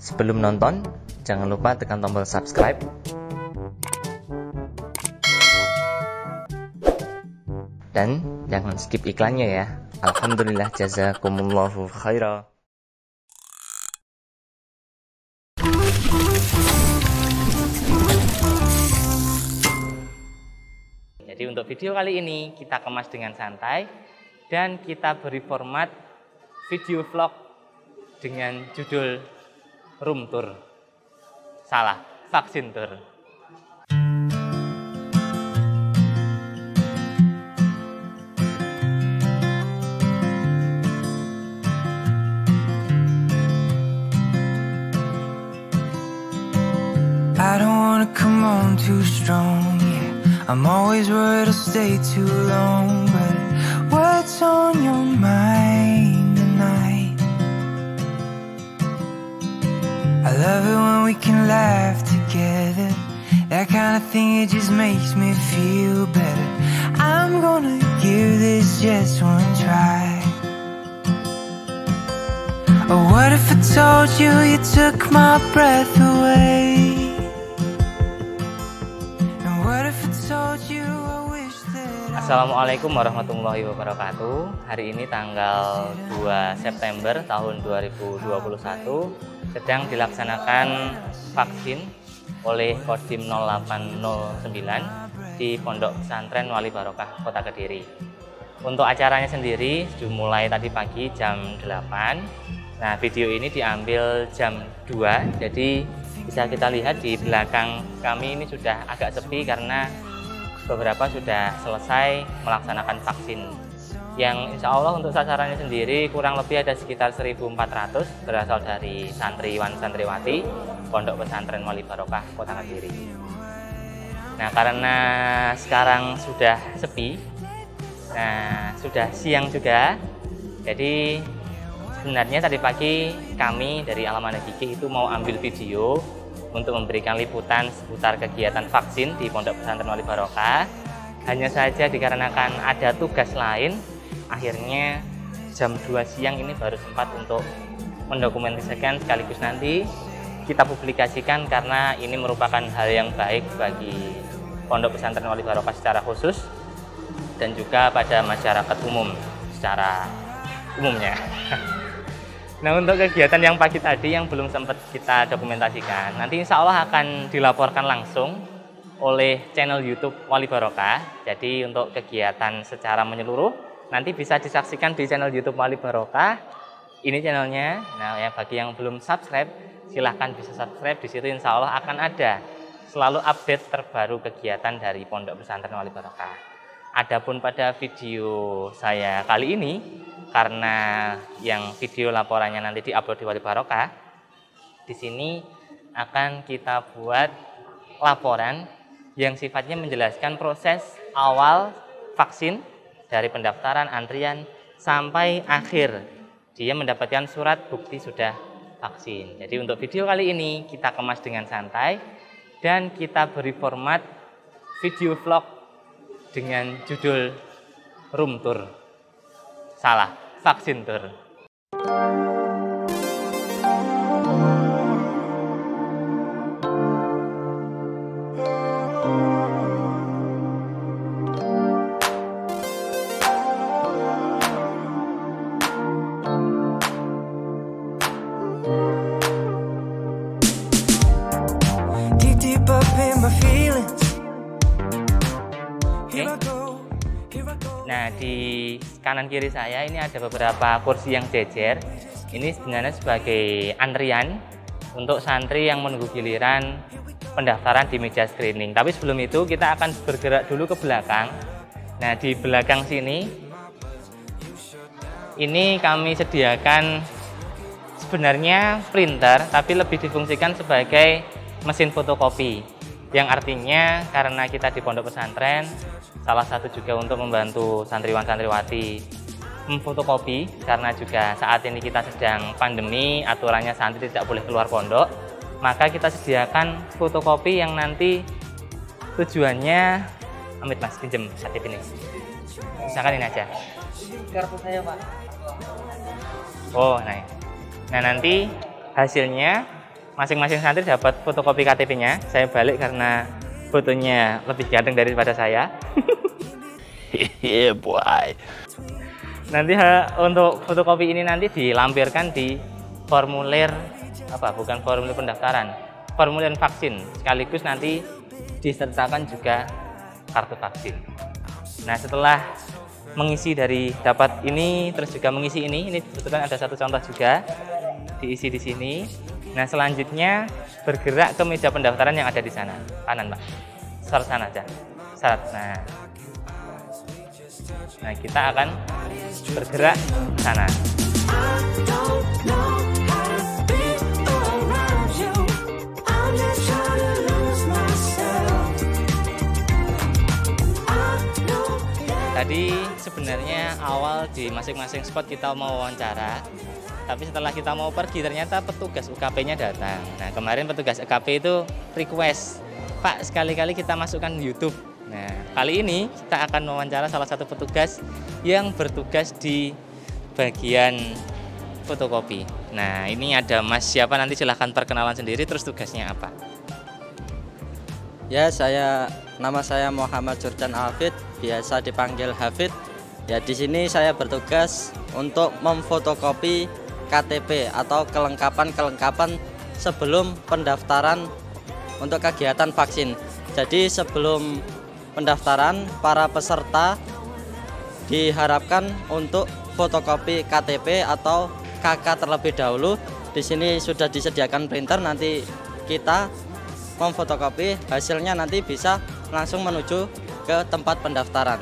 Sebelum nonton, jangan lupa tekan tombol subscribe dan jangan skip iklannya ya. Alhamdulillah, jazakumullahu khairan. Jadi untuk video kali ini kita kemas dengan santai dan kita beri format video vlog dengan judul room tour. Salah, vaksin tour. I don't wanna come on too strong, yeah. I'm always worried I'll stay too long, but what's on your mind tonight? I love it when we can laugh together. That kind of thing, it just makes me feel better. I'm gonna give this just one try. Oh, what if I told you you took my breath away? Assalamualaikum warahmatullahi wabarakatuh. Hari ini tanggal 2 September tahun 2021 sedang dilaksanakan vaksin oleh Kodim 0809 di Pondok Pesantren Wali Barokah Kota Kediri. Untuk acaranya sendiri dimulai tadi pagi jam 8. Nah, video ini diambil jam 2, jadi bisa kita lihat di belakang kami ini sudah agak sepi karena beberapa sudah selesai melaksanakan vaksin. Yang insya Allah untuk sasarannya sendiri kurang lebih ada sekitar 1.400 berasal dari santriwan santriwati Pondok Pesantren Wali Barokah Kota Kediri. Nah, karena sekarang sudah sepi, nah sudah siang juga, jadi sebenarnya tadi pagi kami dari Alamana Gigi itu mau ambil video untuk memberikan liputan seputar kegiatan vaksin di Pondok Pesantren Wali Barokah. Hanya saja dikarenakan ada tugas lain, akhirnya jam 2 siang ini baru sempat untuk mendokumentasikan sekaligus nanti kita publikasikan karena ini merupakan hal yang baik bagi Pondok Pesantren Wali Barokah secara khusus dan juga pada masyarakat umum secara umumnya. Nah, untuk kegiatan yang pagi tadi yang belum sempat kita dokumentasikan, nanti insya Allah akan dilaporkan langsung oleh channel YouTube Wali Barokah. Jadi untuk kegiatan secara menyeluruh nanti bisa disaksikan di channel YouTube Wali Barokah. Ini channelnya. Nah, ya bagi yang belum subscribe, silahkan bisa subscribe. Di situ insya Allah akan ada selalu update terbaru kegiatan dari Pondok Pesantren Wali Barokah. Adapun pada video saya kali ini, karena yang video laporannya nanti diupload di Wali Barokah, di sini akan kita buat laporan yang sifatnya menjelaskan proses awal vaksin dari pendaftaran, antrian sampai akhir dia mendapatkan surat bukti sudah vaksin. Jadi untuk video kali ini kita kemas dengan santai dan kita beri format video vlog dengan judul room tour. Salah, vaksin tour. Deep up in my feelings. Nah, di kanan kiri saya ini ada beberapa kursi yang jejer. Ini sebenarnya sebagai antrian untuk santri yang menunggu giliran pendaftaran di meja screening. Tapi sebelum itu kita akan bergerak dulu ke belakang. Nah, di belakang sini ini kami sediakan sebenarnya printer, tapi lebih difungsikan sebagai mesin fotokopi. Yang artinya karena kita di pondok pesantren, salah satu juga untuk membantu santriwan-santriwati memfotokopi, karena juga saat ini kita sedang pandemi, aturannya santri tidak boleh keluar pondok, maka kita sediakan fotokopi yang nanti tujuannya, amit mas, pinjem KTP ini, misalkan ini aja. Kartu saya, Pak. Oh, nah nanti hasilnya masing-masing santri dapat fotokopi KTP-nya. Saya balik karena fotonya lebih ganteng daripada saya. Yeah, boy. Nanti untuk fotokopi ini nanti dilampirkan di formulir bukan formulir pendaftaran, formulir vaksin, sekaligus nanti disertakan juga kartu vaksin. Nah, setelah mengisi dari dapat ini terus juga mengisi ini kebetulan ada satu contoh juga diisi di sini. Nah, selanjutnya bergerak ke meja pendaftaran yang ada di sana, kanan Pak. Sor sana aja. Syarat. Nah, kita akan bergerak ke sana. Tadi sebenarnya awal di masing-masing spot kita mau wawancara, tapi setelah kita mau pergi ternyata petugas UKP-nya datang. Nah, kemarin petugas UKP itu request, Pak, sekali-kali kita masukkan YouTube. Nah, kali ini kita akan mewawancara salah satu petugas yang bertugas di bagian fotokopi. Nah, ini ada Mas siapa, nanti silahkan perkenalan sendiri terus tugasnya apa. Ya, nama saya Muhammad Jordan Hafid, biasa dipanggil Hafid. Ya, di sini saya bertugas untuk memfotokopi KTP atau kelengkapan sebelum pendaftaran untuk kegiatan vaksin. Jadi sebelum pendaftaran, para peserta diharapkan untuk fotokopi KTP atau KK terlebih dahulu. Di sini sudah disediakan printer, nanti kita memfotokopi, hasilnya nanti bisa langsung menuju ke tempat pendaftaran.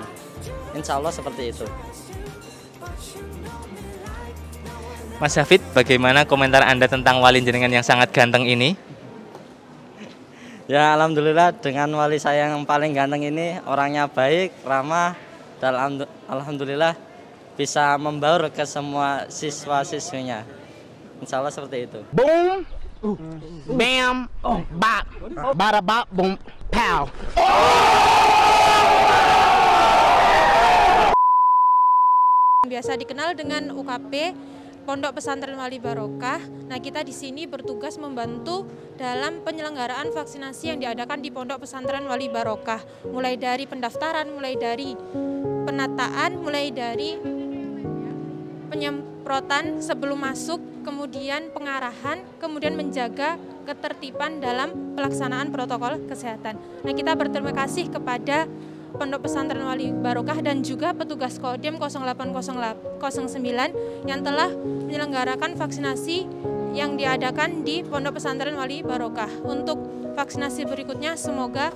Insya Allah seperti itu. Mas Hafid, bagaimana komentar Anda tentang wali jenengan yang sangat ganteng ini? Ya, alhamdulillah dengan wali saya yang paling ganteng ini, orangnya baik, ramah, dan alhamdulillah bisa membaur ke semua siswa-siswinya. Insya Allah seperti itu. Boom, bam, bop, bada bop, boom, pow. Biasa dikenal dengan UKP Pondok Pesantren Wali Barokah. Nah, kita di sini bertugas membantu dalam penyelenggaraan vaksinasi yang diadakan di Pondok Pesantren Wali Barokah. Mulai dari pendaftaran, mulai dari penataan, mulai dari penyemprotan sebelum masuk, kemudian pengarahan, kemudian menjaga ketertiban dalam pelaksanaan protokol kesehatan. Nah, kita berterima kasih kepada Pondok Pesantren Wali Barokah dan juga petugas Kodim 0809 yang telah menyelenggarakan vaksinasi yang diadakan di Pondok Pesantren Wali Barokah. Untuk vaksinasi berikutnya semoga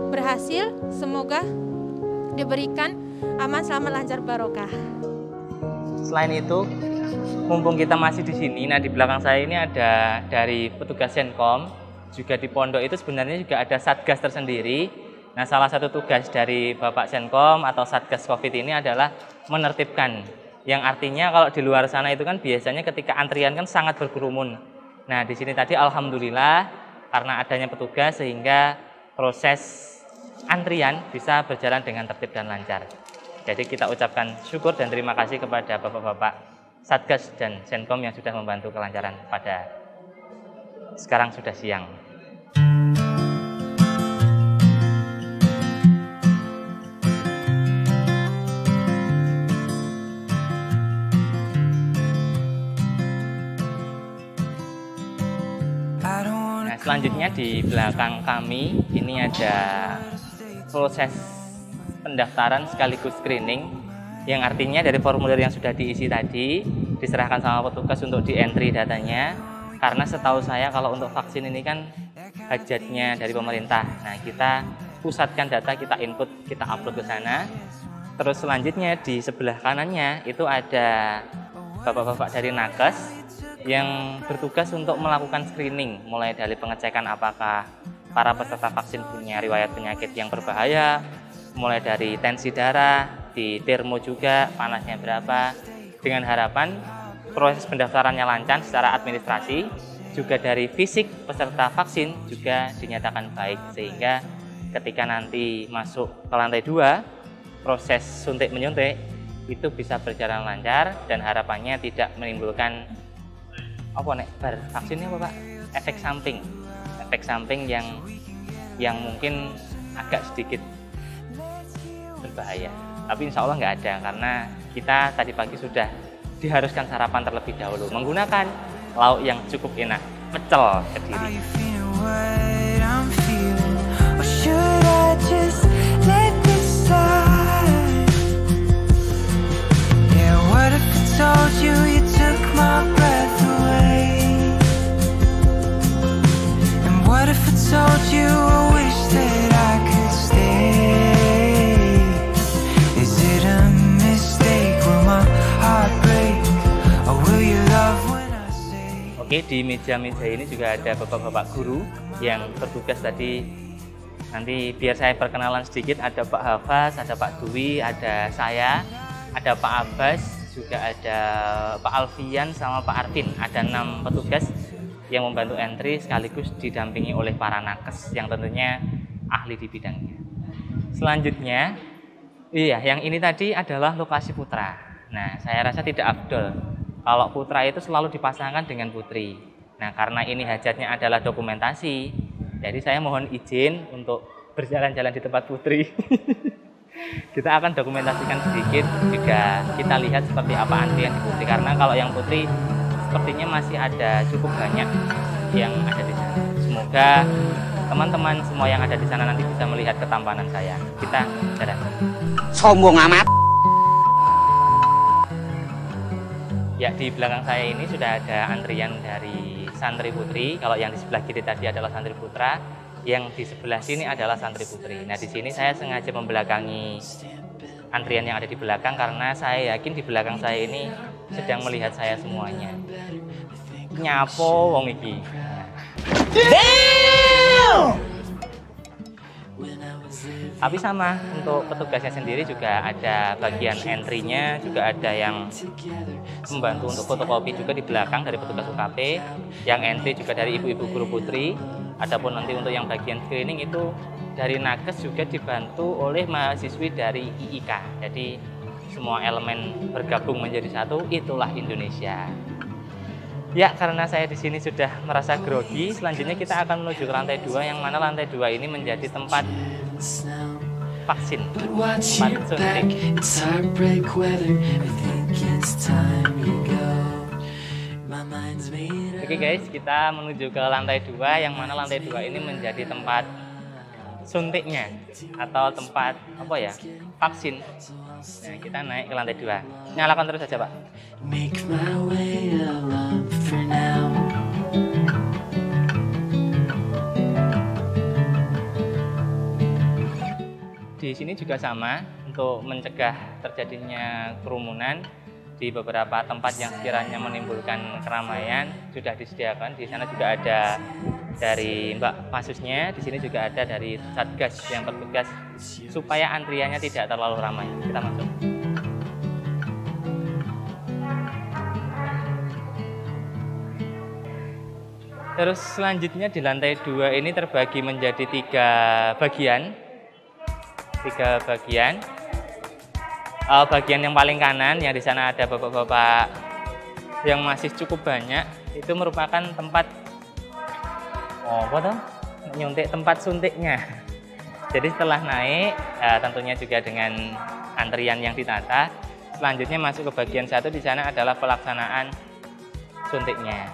berhasil, semoga diberikan aman, selamat, lancar, barokah. Selain itu, mumpung kita masih di sini, nah di belakang saya ini ada dari petugas Senkom, juga di pondok itu sebenarnya juga ada satgas tersendiri. Nah, salah satu tugas dari Bapak Senkom atau Satgas Covid ini adalah menertibkan. Yang artinya kalau di luar sana itu kan biasanya ketika antrian kan sangat berkerumun. Nah, di sini tadi alhamdulillah karena adanya petugas sehingga proses antrian bisa berjalan dengan tertib dan lancar. Jadi kita ucapkan syukur dan terima kasih kepada Bapak-bapak Satgas dan Senkom yang sudah membantu kelancaran pada sekarang sudah siang. Selanjutnya di belakang kami ini ada proses pendaftaran sekaligus screening, yang artinya dari formulir yang sudah diisi tadi diserahkan sama petugas untuk di entry datanya, karena setahu saya kalau untuk vaksin ini kan hajatnya dari pemerintah. Nah, kita pusatkan data, kita input, kita upload ke sana. Terus selanjutnya di sebelah kanannya itu ada bapak-bapak dari Nakes yang bertugas untuk melakukan screening, mulai dari pengecekan apakah para peserta vaksin punya riwayat penyakit yang berbahaya, mulai dari tensi darah, di termo juga panasnya berapa, dengan harapan proses pendaftarannya lancar secara administrasi, juga dari fisik peserta vaksin juga dinyatakan baik, sehingga ketika nanti masuk ke lantai 2, proses suntik menyuntik itu bisa berjalan lancar dan harapannya tidak menimbulkan bar vaksinnya apa Pak? efek samping yang mungkin agak sedikit berbahaya. Tapi insya Allah nggak ada, karena kita tadi pagi sudah diharuskan sarapan terlebih dahulu menggunakan lauk yang cukup enak, pecel Kediri. Oke, di meja-meja ini juga ada bapak-bapak guru yang bertugas tadi. Nanti biar saya perkenalan sedikit, ada Pak Hafaz, ada Pak Dwi, ada saya, ada Pak Abbas, juga ada Pak Alfian sama Pak Arvin. Ada 6 petugas yang membantu entry sekaligus didampingi oleh para nakes yang tentunya ahli di bidangnya. Selanjutnya, yang ini tadi adalah lokasi putra. Nah, saya rasa tidak afdol kalau putra itu selalu dipasangkan dengan putri. Nah, karena ini hajatnya adalah dokumentasi, jadi saya mohon izin untuk berjalan-jalan di tempat putri. Kita akan dokumentasikan sedikit, juga kita lihat seperti apa antrian di putri. Karena kalau yang putri sepertinya masih ada cukup banyak yang ada di sana. Semoga teman-teman semua yang ada di sana nanti bisa melihat ketampanan saya. Kita jalan. Sombong amat. Ya, di belakang saya ini sudah ada antrian dari santri putri. Kalau yang di sebelah kiri tadi adalah santri putra, yang di sebelah sini adalah santri putri. Nah, di sini saya sengaja membelakangi antrian yang ada di belakang karena saya yakin di belakang saya ini sedang melihat saya semuanya. Nyapo wong iki. Tapi sama, untuk petugasnya sendiri juga ada bagian entry-nya, juga ada yang membantu untuk fotokopi juga di belakang dari petugas UKP, yang entry juga dari ibu-ibu guru putri. Adapun nanti untuk yang bagian screening itu dari nakes juga dibantu oleh mahasiswi dari IIK. Jadi semua elemen bergabung menjadi satu, itulah Indonesia. Ya, karena saya di sini sudah merasa grogi, selanjutnya kita akan menuju ke lantai 2, yang mana lantai 2 ini menjadi tempat vaksin, tempat suntik. Oke guys, kita menuju ke lantai 2, yang mana lantai 2 ini menjadi tempat suntiknya atau tempat vaksin. Nah, kita naik ke lantai 2. Nyalakan terus saja, Pak. Make my way along for now. Di sini juga sama, untuk mencegah terjadinya kerumunan di beberapa tempat yang sekiranya menimbulkan keramaian sudah disediakan. Di sana juga ada dari Mbak Pasusnya, di sini juga ada dari Satgas yang bertugas supaya antriannya tidak terlalu ramai. Kita masuk. Terus selanjutnya di lantai 2 ini terbagi menjadi 3 bagian. Bagian yang paling kanan, yang di sana ada bapak-bapak yang masih cukup banyak, itu merupakan tempat nyuntik, tempat suntiknya. Jadi setelah naik, tentunya juga dengan antrian yang ditata, selanjutnya masuk ke bagian 1, di sana adalah pelaksanaan suntiknya.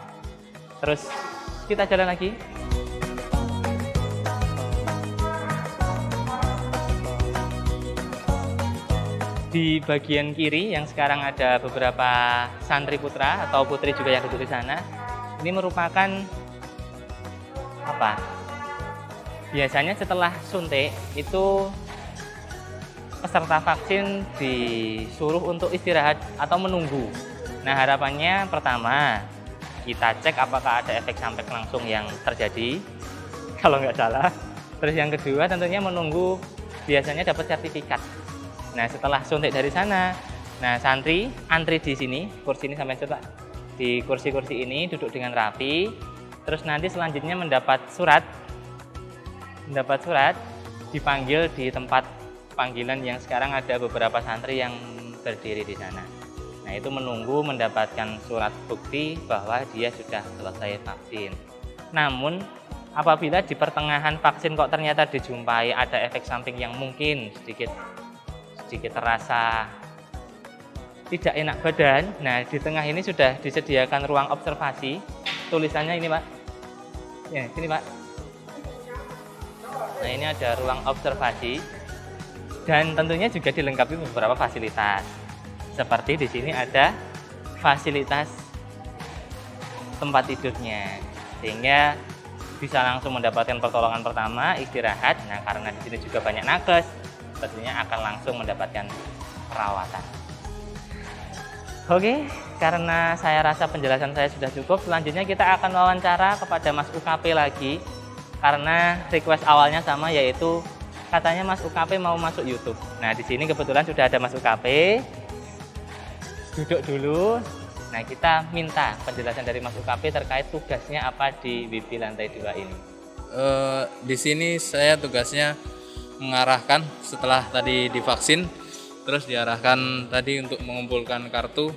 Terus kita jalan lagi. Di bagian kiri yang sekarang ada beberapa santri putra atau putri juga yang duduk di sana. Ini merupakan biasanya setelah suntik itu peserta vaksin disuruh untuk istirahat atau menunggu. Nah, harapannya pertama kita cek apakah ada efek samping langsung yang terjadi, kalau nggak salah. Terus yang kedua tentunya menunggu, biasanya dapat sertifikat. Nah, setelah suntik dari sana, nah santri antri di sini, kursi ini sampai coba di kursi-kursi ini duduk dengan rapi. Terus nanti selanjutnya mendapat surat, dipanggil di tempat panggilan yang sekarang ada beberapa santri yang berdiri di sana. Nah, itu menunggu mendapatkan surat bukti bahwa dia sudah selesai vaksin. Namun apabila di pertengahan vaksin kok ternyata dijumpai ada efek samping yang mungkin sedikit terasa tidak enak badan, nah di tengah ini sudah disediakan ruang observasi. Tulisannya ini Pak, ya sini Pak. Nah ini ada ruang observasi dan tentunya juga dilengkapi beberapa fasilitas. Seperti di sini ada fasilitas tempat tidurnya, sehingga bisa langsung mendapatkan pertolongan pertama, istirahat. Nah karena di sini juga banyak nakes, tentunya akan langsung mendapatkan perawatan. Oke, karena saya rasa penjelasan saya sudah cukup, selanjutnya kita akan wawancara kepada Mas UKP lagi. Karena request awalnya sama, yaitu katanya Mas UKP mau masuk YouTube. Nah, di sini kebetulan sudah ada Mas UKP. Duduk dulu. Nah, kita minta penjelasan dari Mas UKP terkait tugasnya apa di WIPI lantai 2 ini. Di sini saya tugasnya mengarahkan setelah tadi divaksin, terus diarahkan tadi untuk mengumpulkan kartu.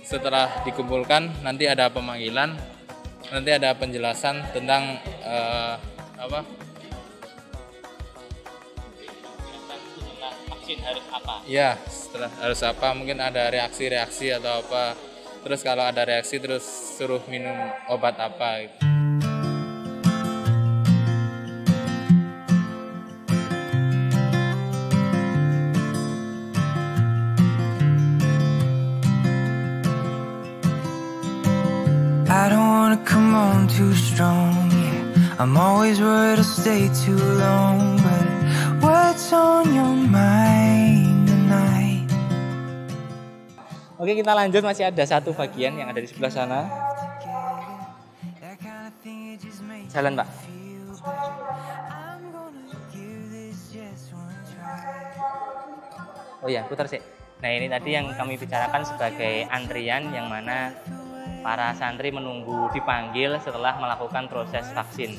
Setelah dikumpulkan nanti ada pemanggilan, nanti ada penjelasan tentang vaksin harus apa? Ya, setelah harus apa, mungkin ada reaksi-reaksi atau apa. Terus kalau ada reaksi terus suruh minum obat apa gitu. I don't wanna come on too strong, yeah. I'm always worried I'll stay too long, but what's on your mind tonight? Oke, kita lanjut, masih ada satu bagian yang ada di sebelah sana. Jalan, Pak. Oh ya, putar sih. Nah, ini tadi yang kami bicarakan sebagai antrian yang mana para santri menunggu dipanggil setelah melakukan proses vaksin.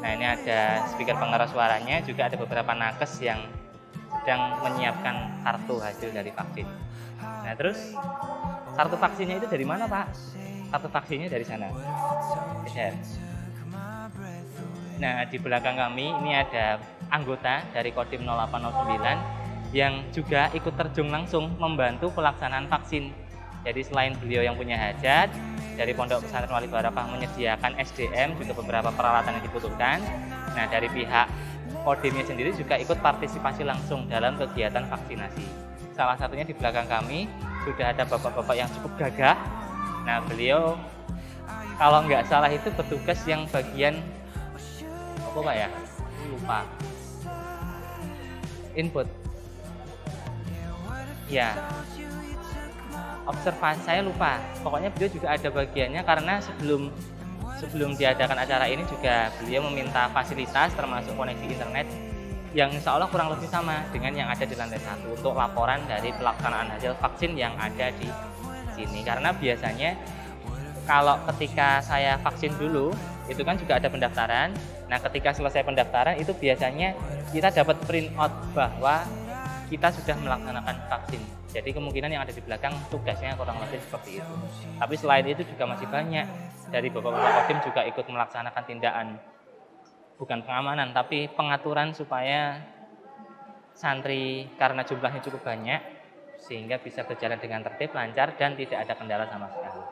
Nah, ini ada speaker pengeras suaranya, juga ada beberapa nakes yang sedang menyiapkan kartu hasil dari vaksin. Nah, terus kartu vaksinnya itu dari mana, Pak? Kartu vaksinnya dari sana. Geser. Nah, di belakang kami ini ada anggota dari Kodim 0809 yang juga ikut terjun langsung membantu pelaksanaan vaksin. Jadi selain beliau yang punya hajat, dari Pondok Pesantren Wali Barokah menyediakan SDM, juga beberapa peralatan yang dibutuhkan. Nah, dari pihak Kodimnya sendiri juga ikut partisipasi langsung dalam kegiatan vaksinasi. Salah satunya di belakang kami sudah ada bapak-bapak yang cukup gagah. Nah, beliau kalau nggak salah itu petugas yang bagian apa Pak ya? Lupa. Input. Ya. Observasi saya lupa. Pokoknya beliau juga ada bagiannya karena sebelum diadakan acara ini juga beliau meminta fasilitas termasuk koneksi internet yang insya Allah kurang lebih sama dengan yang ada di lantai 1 untuk laporan dari pelaksanaan hasil vaksin yang ada di sini. Karena biasanya kalau ketika saya vaksin dulu itu kan juga ada pendaftaran. Nah, ketika selesai pendaftaran itu biasanya kita dapat print out bahwa kita sudah melaksanakan vaksin. Jadi kemungkinan yang ada di belakang tugasnya kurang lebih seperti itu. Tapi selain itu juga masih banyak dari bapak-bapak Kodim juga ikut melaksanakan tindakan bukan pengamanan tapi pengaturan supaya santri karena jumlahnya cukup banyak sehingga bisa berjalan dengan tertib, lancar dan tidak ada kendala sama sekali.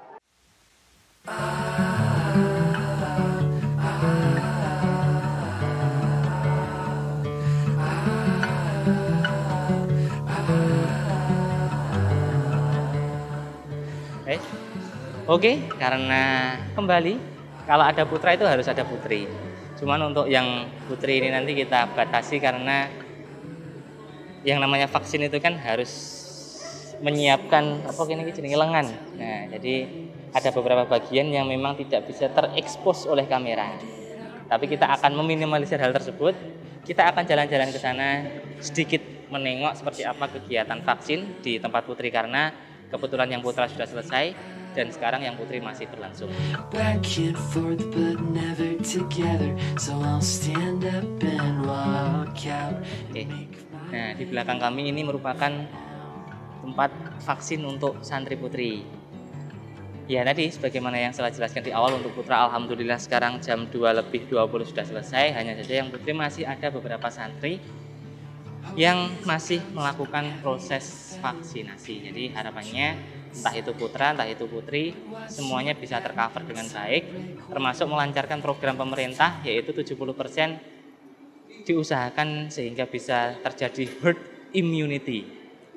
Oke, karena kembali kalau ada putra itu harus ada putri. Cuman untuk yang putri ini nanti kita batasi karena yang namanya vaksin itu kan harus menyiapkan apa ini jenenge lengan. Nah, jadi ada beberapa bagian yang memang tidak bisa terekspos oleh kamera. Tapi kita akan meminimalisir hal tersebut. Kita akan jalan-jalan ke sana sedikit menengok seperti apa kegiatan vaksin di tempat putri karena kebetulan yang putra sudah selesai dan sekarang yang putri masih berlangsung. Oke. Nah, di belakang kami ini merupakan tempat vaksin untuk santri putri Ya tadi sebagaimana yang saya jelaskan di awal, untuk putra alhamdulillah sekarang jam 2:20 sudah selesai. Hanya saja yang putri masih ada beberapa santri yang masih melakukan proses vaksinasi. Jadi harapannya entah itu putra, entah itu putri, semuanya bisa tercover dengan baik, termasuk melancarkan program pemerintah yaitu 70% diusahakan sehingga bisa terjadi herd immunity.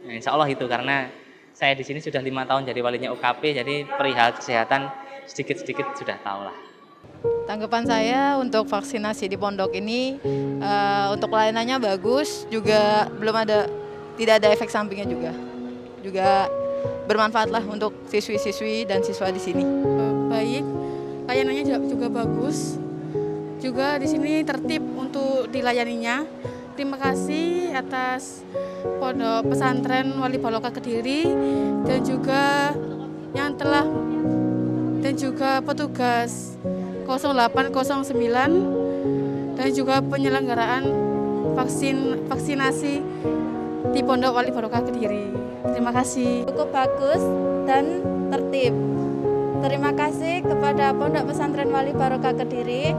Nah, insya Allah itu, karena saya di sini sudah 5 tahun jadi walinya UKP, jadi perihal kesehatan sedikit-sedikit sudah tahu lah. Tanggapan saya untuk vaksinasi di pondok ini, untuk pelayanannya bagus, juga tidak ada efek sampingnya juga bermanfaat lah untuk siswi-siswi dan siswa di sini. Baik, layanannya juga bagus, juga di sini tertib untuk dilayaninya. Terima kasih atas Pondok Pesantren Wali Barokah Kediri dan juga petugas 0809 dan juga penyelenggaraan vaksinasi di Pondok Wali Barokah Kediri. Terima kasih. Cukup bagus dan tertib. Terima kasih kepada Pondok Pesantren Wali Barokah Kediri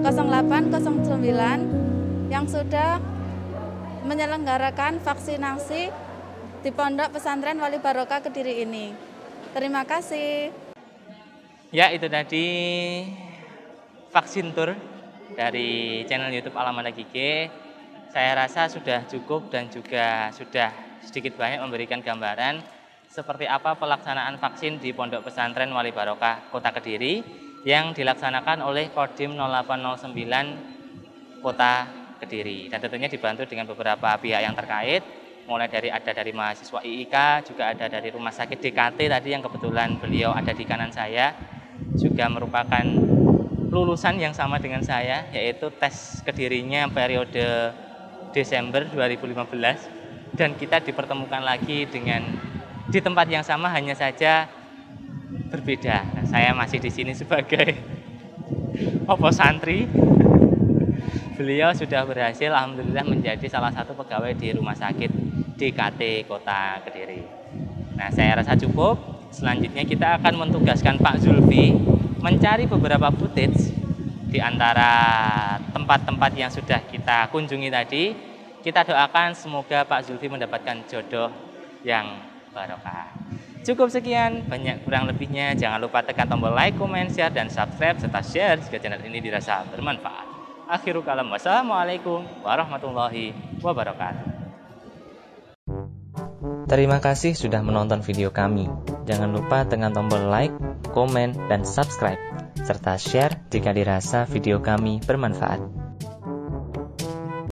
0809 yang sudah menyelenggarakan vaksinasi di Pondok Pesantren Wali Barokah Kediri ini. Terima kasih. Ya, itu tadi vaksin tour dari channel YouTube Alamanda Gige. Saya rasa sudah cukup dan juga sudah sedikit banyak memberikan gambaran seperti apa pelaksanaan vaksin di Pondok Pesantren Wali Barokah Kota Kediri yang dilaksanakan oleh Kodim 0809 Kota Kediri, dan tentunya dibantu dengan beberapa pihak yang terkait, mulai dari mahasiswa IIK, juga ada dari rumah sakit DKT tadi yang kebetulan beliau ada di kanan saya, juga merupakan lulusan yang sama dengan saya, yaitu tes Kedirinya periode Desember 2015, dan kita dipertemukan lagi di tempat yang sama, hanya saja berbeda. Nah, saya masih di sini sebagai santri. Beliau sudah berhasil alhamdulillah menjadi salah satu pegawai di rumah sakit DKT Kota Kediri. Nah, saya rasa cukup. Selanjutnya kita akan mentugaskan Pak Zulfi mencari beberapa footage di antara tempat-tempat yang sudah kita kunjungi tadi. Kita doakan semoga Pak Zulfi mendapatkan jodoh yang barokah. Cukup sekian, banyak kurang lebihnya jangan lupa tekan tombol like, comment, share, dan subscribe serta share jika channel ini dirasa bermanfaat. Akhirul kalam, wassalamualaikum warahmatullahi wabarakatuh. Terima kasih sudah menonton video kami. Jangan lupa tekan tombol like, komen, dan subscribe serta share jika dirasa video kami bermanfaat.